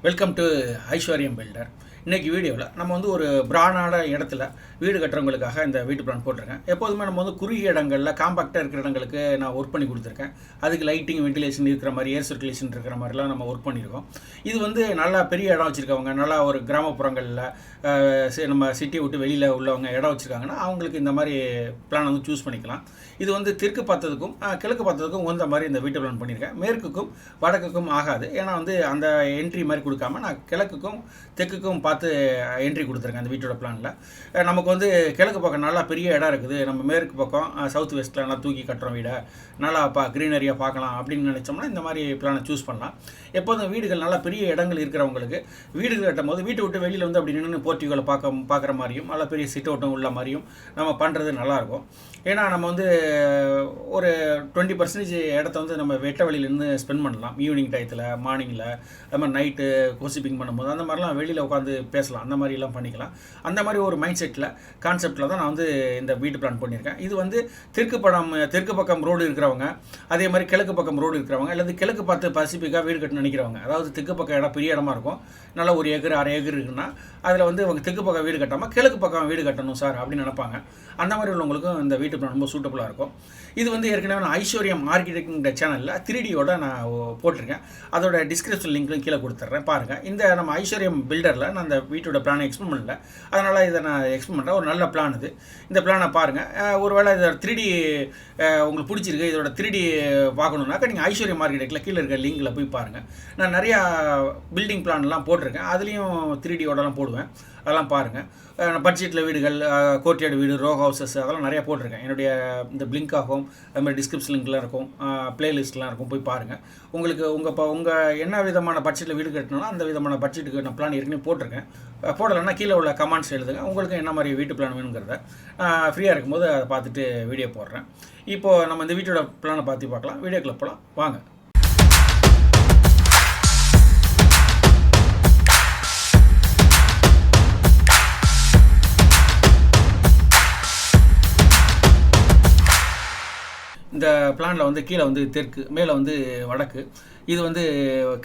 Welcome to ஐஸ்வர்யம் filter. இன்றைக்கி வீடியோவில் நம்ம ஒரு பிராடான இடத்துல வீடு கட்டுறவங்களுக்காக இந்த வீட்டு பிளான் போட்டிருக்கேன். எப்போதுமே நம்ம குறுகிய இடங்களில் காம்பாக்டாக இருக்கிற இடங்களுக்கு நான் ஒர்க் பண்ணி கொடுத்துருக்கேன். அதுக்கு லைட்டிங், வென்டிலேஷன் இருக்கிற மாதிரி, ஏர் சர்க்குலேஷன் இருக்கிற மாதிரிலாம் நம்ம ஒர்க் பண்ணியிருக்கோம். இது நல்லா பெரிய இடம் வச்சுருக்கவங்க, நல்லா ஒரு கிராமப்புறங்களில் நம்ம சிட்டியை விட்டு வெளியில் உள்ளவங்க இடம் வச்சுருக்காங்கன்னா அவங்களுக்கு இந்த மாதிரி பிளான் சூஸ் பண்ணிக்கலாம். இது தெற்கு பார்த்ததுக்கும் கிழக்கு பார்த்ததுக்கும் உந்த மாதிரி இந்த வீட்டு பிளான் பண்ணியிருக்கேன். மேற்குக்கும் வடக்குக்கும் ஆகாது. ஏன்னா அந்த என்ட்ரி மாதிரி கொடுக்காம நான் கிழக்குக்கும் தெற்குக்கும் பார்த்து என்ட்ரி கொடுத்துருக்கேன் அந்த வீட்டோட பிளானில். நமக்கு கிழக்கு பக்கம் நல்லா பெரிய இடம் இருக்குது, நம்ம மேற்கு பக்கம் சவுத் வெஸ்ட்டில் நல்லா தூக்கி கட்டுறோம் வீடை, நல்லா க்ரீனரியாக பார்க்கலாம் அப்படின்னு நினச்சோம்னா இந்த மாதிரி பிளானை சூஸ் பண்ணலாம். எப்போதும் வீடுகள் நல்லா பெரிய இடங்கள் இருக்கிறவங்களுக்கு வீடு கட்டும் போது வீட்டை விட்டு வெளியில் அப்படி நின்று போர்ட்டிகளை பார்க்குற மாதிரியும் நல்லா பெரிய சிட் அவுட்டும் உள்ள மாதிரியும் நம்ம பண்ணுறது நல்லாயிருக்கும். ஏன்னா நம்ம ஒரு 20% இடத்த நம்ம வெட்ட வெளியிலேருந்து ஸ்பெண்ட் பண்ணலாம். ஈவினிங் டயத்தில், மார்னிங்கில், அது மாதிரி நைட்டு கோசிப்பிங் பண்ணும்போது அந்த மாதிரிலாம் வெளியில் உட்காந்து பேசலாம், அந்த மாதிரிலாம் பண்ணிக்கலாம். அந்த மாதிரி ஒரு மைண்ட் செட்டில் கான்செப்டில் தான் நான் இந்த வீட்டு பிளான் பண்ணியிருக்கேன். இது தெற்கு பக்கம் ரோடு இருக்கிறவங்க, அதே மாதிரி கிழக்கு பக்கம் ரோடு இருக்கிறவங்க, அல்லது கிழக்கு பார்த்து பசிபிக்காக வீடு கட்டணும்னு நினைக்கிறவங்க, அதாவது தெற்கு பக்கம் இடம் பெரிய இடமா இருக்கும், நல்லா 1 ஏக்கர் 1/2 ஏக்கர் இருக்குன்னா அதில் அவங்க தெற்கு பக்கம் வீடு கட்டாமல் கிழக்கு பக்கம் வீடு கட்டணும் சார் அப்படின்னு நினைப்பாங்க. அந்த மாதிரி உள்ளவங்களுக்கும் இந்த வீட்டு பிளான் ரொம்ப சூட்டபுளாக இருக்கும். இது ஏற்கனவே நான் ஐஸ்வர்யம் ஆர்கிடெக்ட்ங்கிற சேனலில் 3Dயோட நான் போட்டிருக்கேன். அதோட டிஸ்கிரிப்ஷன் லிங்க்லையும் கீழே கொடுத்துட்றேன், பாருங்கள். நம்ம ஐஸ்வர்யம் பில்டரில் நான் அந்த வீட்டோட பிளானை எக்ஸ்பிளைன் பண்ணல, அதனால் இதை நான் எக்ஸ்பிளைன் பண்ணுறேன். ஒரு நல்ல பிளான் இது. இந்த பிளானை பாருங்கள். ஒருவேளை இதை 3D உங்களுக்கு பிடிச்சிருக்கு, இதோட 3D பார்க்கணுன்னாக்கா நீங்கள் ஐஸ்வர்யம் ஆர்கிடெக்டில் கீழே இருக்க லிங்கில் போய் பாருங்கள். நான் நிறையா பில்டிங் பிளான்லாம் போட்டிருக்கேன், அதுலேயும் 3Dயோடலாம் போடுவேன், அதெல்லாம் பாருங்கள். பட்ஜெட்டில் வீடுகள், கோர்ட்யார்டு வீடு, ரோ ஹவுசஸ் அதெல்லாம் நிறையா போட்டிருக்கேன். என்னுடைய இந்த பிளிங்காகும், அது மாதிரி டிஸ்கிரிப்ஷன் லிங்க்லாம் இருக்கும், ப்ளேலிஸ்ட்லாம் இருக்கும், போய் பாருங்கள். உங்களுக்கு உங்கள் என்ன விதமான பட்ஜெட்டில் வீடு கட்டணும்னா அந்த விதமான பட்ஜெட்டுக்கு நான் பிளான் ஏற்கனவே போட்டிருக்கேன். போடலைன்னா கீழே உள்ள கமெண்ட்ஸ் எழுதுங்க, உங்களுக்கு என்ன மாதிரி வீட்டு பிளான் வேணுங்கிறத ஃப்ரீயாக இருக்கும்போது அதை பார்த்துட்டு வீடியோ போடுறேன். இப்போது நம்ம இந்த வீட்டோட பிளானை பார்க்கலாம், வீடியோக்குள்ளே போகலாம் வாங்க. இந்த பிளானில் கீழே தெற்கு, மேலே வடக்கு. இது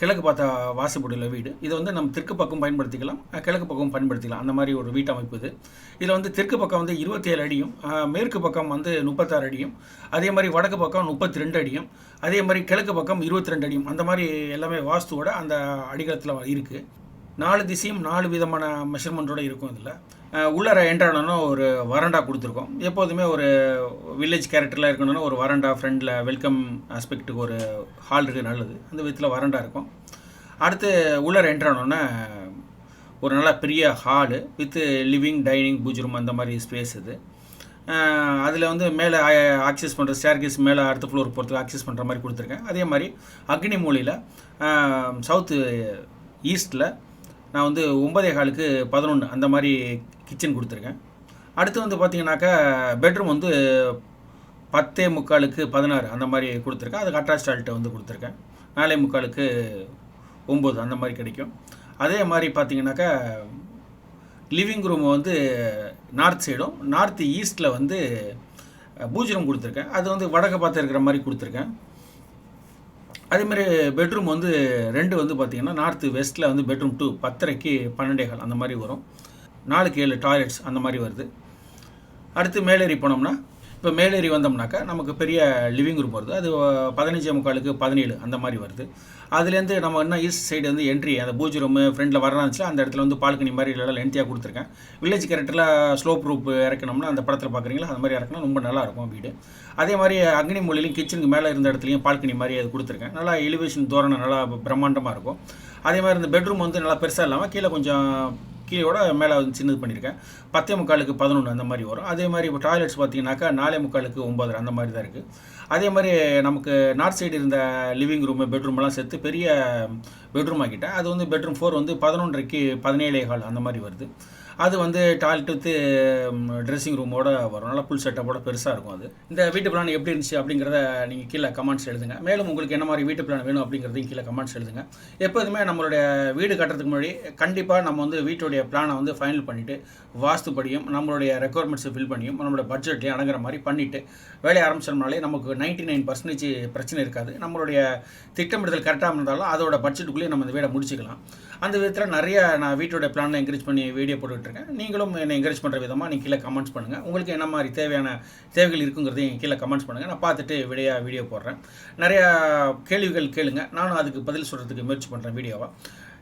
கிழக்கு பார்த்த வாசப்படியில் வீடு. இது நம்ம தெற்கு பக்கம் பயன்படுத்திக்கலாம், கிழக்கு பக்கம் பயன்படுத்திக்கலாம், அந்த மாதிரி ஒரு வீட்டு அமைப்பு இது. இதில் தெற்கு பக்கம் 27 அடியும், மேற்கு பக்கம் 36 அடியும், அதே மாதிரி வடக்கு பக்கம் 32 அடியும், அதே மாதிரி கிழக்கு பக்கம் 22 அடியும், அந்த மாதிரி எல்லாமே வாஸ்துவோட அந்த அடிகளத்தில் இருக்குது. 4 திசையும் 4 விதமான மெஷர்மெண்ட்டோடு இருக்கும். இதில் உள்ளர என்ட்ரானோன்னா ஒரு வராண்டா கொடுத்துருக்கோம். எப்போதுமே ஒரு வில்லேஜ் கேரக்டரில் இருக்கணும்னா ஒரு வராண்டா, ஃப்ரெண்டில் வெல்கம் ஆஸ்பெக்ட்டுக்கு ஒரு ஹால் இருக்குது, நல்லது. அந்த விதத்தில் வராண்டா இருக்கும். அடுத்து உள்ளர என்ட்ரானோன்னா ஒரு நல்ல பெரிய hall with living, dining, Bhuj room, அந்த மாதிரி ஸ்பேஸ் இது. அதில் மேலே ஆக்சஸ் பண்ணுற ஸ்டேர்கேஸ், மேலே அடுத்த ஃப்ளோர் போகிறதுக்கு ஆக்சஸ் பண்ணுற மாதிரி கொடுத்துருக்கேன். அதே மாதிரி அக்னி மூலையில் சவுத்து ஈஸ்ட்டில் நான் 9:15க்கு 11 அந்த மாதிரி கிச்சன் கொடுத்துருக்கேன். அடுத்து பார்த்திங்கனாக்கா பெட்ரூம் 10:45க்கு 16 அந்த மாதிரி கொடுத்துருக்கேன். அதுக்கு அட்டாச் டாய்லெட்டை கொடுத்துருக்கேன். 4:45க்கு 9 அந்த மாதிரி கிடைக்கும். அதே மாதிரி பார்த்திங்கனாக்கா லிவிங் ரூம் நார்த் சைடும், நார்த் ஈஸ்ட்டில் பூஜ் ரூம் கொடுத்துருக்கேன். அது வடக்கு பார்த்து இருக்கிற மாதிரி கொடுத்துருக்கேன். அதேமாதிரி பெட்ரூம் 2 பார்த்திங்கன்னா நார்த்து வெஸ்ட்டில் பெட்ரூம் 2 10:30க்கு 12:15 அந்த மாதிரி வரும். 4க்கு 7 டாய்லெட்ஸ் அந்த மாதிரி வருது. அடுத்து மேலேறி போனோம்னா, இப்போ மேலேறி வந்தோம்னாக்கா நமக்கு பெரிய லிவிங் ரூம் வருது. அது 15:45க்கு 17 அந்த மாதிரி வருது. அதுலேருந்து நம்ம இன்னும் ஈஸ்ட் சைடு என்ட்ரி, அந்த பூஜ் ரூமு ஃப்ரெண்டில் வரலான்னுச்சுல அந்த இடத்துல பால்கனி மாதிரி இல்லைலாம் லென்த்தியாக கொடுத்துருக்கேன். வில்லேஜ் கேரக்டரில் ஸ்லோப் ரூப் இறக்கணும்னா அந்த படத்தில் பார்க்குறீங்களா, அந்த மாதிரி இறக்கணும், ரொம்ப நல்லாயிருக்கும் வீடு. அதே மாதிரி அக்னி மூலையிலையும் கிச்சனுக்கு மேலே இருந்த இடத்துலையும் பால்கனி மாதிரி அது கொடுத்துருக்கேன். நல்லா எலிவேஷன் தோரணை நல்லா பிரம்மாண்டமாக இருக்கும். அதே மாதிரி இந்த பெட்ரூம் நல்லா பெருசாக இல்லாமல் கீழே கொஞ்சம் கீழோட மேலே சின்னது பண்ணியிருக்கேன். 10:45க்கு 11 அந்த மாதிரி வரும். அதே மாதிரி இப்போ டாய்லெட்ஸ் பார்த்தீங்கன்னாக்கா 4:45க்கு 9 அந்த மாதிரி தான் இருக்குது. அதே மாதிரி நமக்கு நார்த் சைடு இருந்த லிவிங் ரூமு, பெட்ரூமெல்லாம் சேர்த்து பெரிய பெட்ரூம் ஆக்கிட்டேன். அது பெட்ரூம் 4 11:30க்கு 17:15 அந்த மாதிரி வருது. அது டாய்லெட் வித்து ட்ரெஸ்ஸிங் ரூமோட வரும், நல்லா ஃபுல் செட்டப்போட பெருசாக இருக்கும். அது இந்த வீட்டு பிளான் எப்படி இருந்துச்சு அப்படிங்கிறத நீங்கள் கீழே கமெண்ட்ஸ் எழுதுங்க. மேலும் உங்களுக்கு என்ன மாதிரி வீட்டு பிளான் வேணும் அப்படிங்கிறதையும் கீழே கமெண்ட்ஸ் எழுதுங்க. எப்போதுமே நம்மளுடைய வீடு கட்டுறதுக்கு முன்னாடி கண்டிப்பாக நம்ம வீட்டுடைய பிளானை ஃபைனல் பண்ணிவிட்டு, வாஸ்துப்படியும் நம்மளுடைய ரெக்குவயர்மெண்ட்ஸை ஃபில் பண்ணியும் நம்மளோட பட்ஜெட்லேயும் அடங்குற மாதிரி பண்ணிவிட்டு வேலையை ஆரம்பிச்சோம்னாலே நமக்கு உங்களுக்கு 99% பிரச்சனை இருக்காது. நம்மளுடைய திட்டமிடுதல் கரெக்டாக இருந்தாலும் அதோட பட்ஜெட்டுக்குள்ளேயே நம்ம இந்த வீடை முடிச்சுக்கலாம். அந்த விதத்தில் நிறைய நான் வீட்டோட பிளானில் என்கரேஜ் பண்ணி வீடியோ போட்டுட்ருக்கேன். நீங்களும் என்னை என்கரேஜ் பண்ணுற விதமாக நீங்கள் கீழே கமெண்ட்ஸ் பண்ணுங்கள். உங்களுக்கு என்ன மாதிரி தேவைகள் இருக்குங்கிறதையும் கீழே கமெண்ட்ஸ் பண்ணுங்கள். நான் பார்த்துட்டு வீடியோ போடுறேன். நிறையா கேள்விகள் கேளுங்க, நானும் அதுக்கு பதில் சொல்கிறதுக்கு முயற்சி பண்ணுறேன் வீடியோவாக.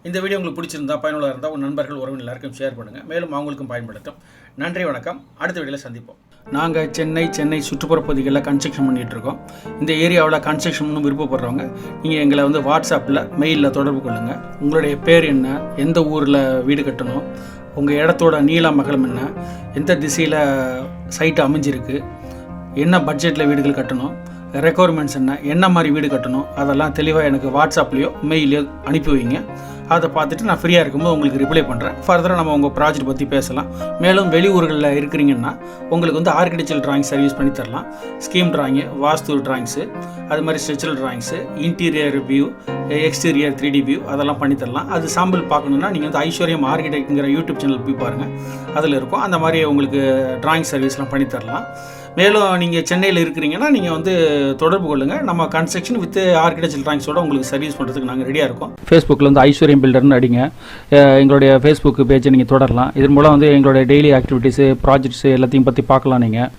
இந்த வீடியோ உங்களுக்கு பிடிச்சிருந்தா பயனுள்ளதாக இருந்தால் உங்கள் நண்பர்கள் உறவினர் எல்லாருக்கும் ஷேர் பண்ணுங்கள். மேலும் அவங்களுக்கும் பயன்படுத்தும். நன்றி, வணக்கம். அடுத்த வீடியோவில் சந்திப்போம். நாங்கள் சென்னை சுற்றுப்புற பகுதிகளில் கன்ஸ்ட்ரக்ஷன் பண்ணிகிட்ருக்கோம். இந்த ஏரியாவில் கன்ஸ்ட்ரக்ஷன் விருப்பப்படுறவங்க நீங்கள் எங்களை வாட்ஸ்அப்பில் மெயிலில் தொடர்பு கொள்ளுங்கள். உங்களுடைய பேர் என்ன, எந்த ஊரில் வீடு கட்டணும், உங்கள் இடத்தோட நீளம் அகலம் என்ன, எந்த திசையில் சைட்டு அமைஞ்சிருக்கு, என்ன பட்ஜெட்டில் வீடுகள் கட்டணும், ரெக்குவயர்மெண்ட்ஸ் என்ன மாதிரி வீடு கட்டணும், அதெல்லாம் தெளிவாக எனக்கு வாட்ஸ்அப்லேயோ மெயிலையோ அனுப்பி வைங்க. அதை பார்த்துட்டு நான் ஃப்ரீயாக இருக்கும்போது உங்களுக்கு ரிப்ளை பண்ணுறேன். ஃபர்தராக நம்ம உங்கள் ப்ராஜெக்ட் பற்றி பேசலாம். மேலும் வெளியூர்களில் இருக்கிறீங்கன்னா உங்களுக்கு ஆர்கிடெக்சரல் டிராயிங் சர்வீஸ் பண்ணி தரலாம். ஸ்கீம் டிராயிங்கு, வாஸ்து டிராயிங்ஸு, அது மாதிரி structural drawings, interior view, exterior 3D view அதெல்லாம் பண்ணி தரலாம். அது சாம்பிள் பார்க்கணுன்னா நீங்கள் ஐஸ்வர்யம் ஆர்கிடெக்ட்ங்கிற யூடியூப் சேனல் போய் பாருங்கள், அதில் இருக்கும். அந்த மாதிரி உங்களுக்கு டிராயிங் சர்வீஸ்லாம் பண்ணி தரலாம். மேலும் நீங்கள் சென்னையில் இருக்கிறீங்கன்னா நீங்கள் தொடர்பு கொள்ளுங்கள். நம்ம கன்ஸ்ட்ரக்ஷன் வித் ஆர்கிடெக்சரல் டிராயிங்ஸோட உங்களுக்கு சர்வீஸ் பண்ணுறதுக்கு நாங்கள் ரெடியாக இருக்கோம். ஃபேஸ்புக்கில் ஐஸ்வர்யம் பில்டர்னு அடிங்க, எங்களுடைய ஃபேஸ்புக் பேஜை நீங்கள் தொடரலாம். இதன் மூலம் எங்களுடைய டெய்லி ஆக்டிவிட்டீஸு, ப்ராஜெக்ட்ஸு எல்லாத்தையும் பற்றி பார்க்கலாம் நீங்கள்.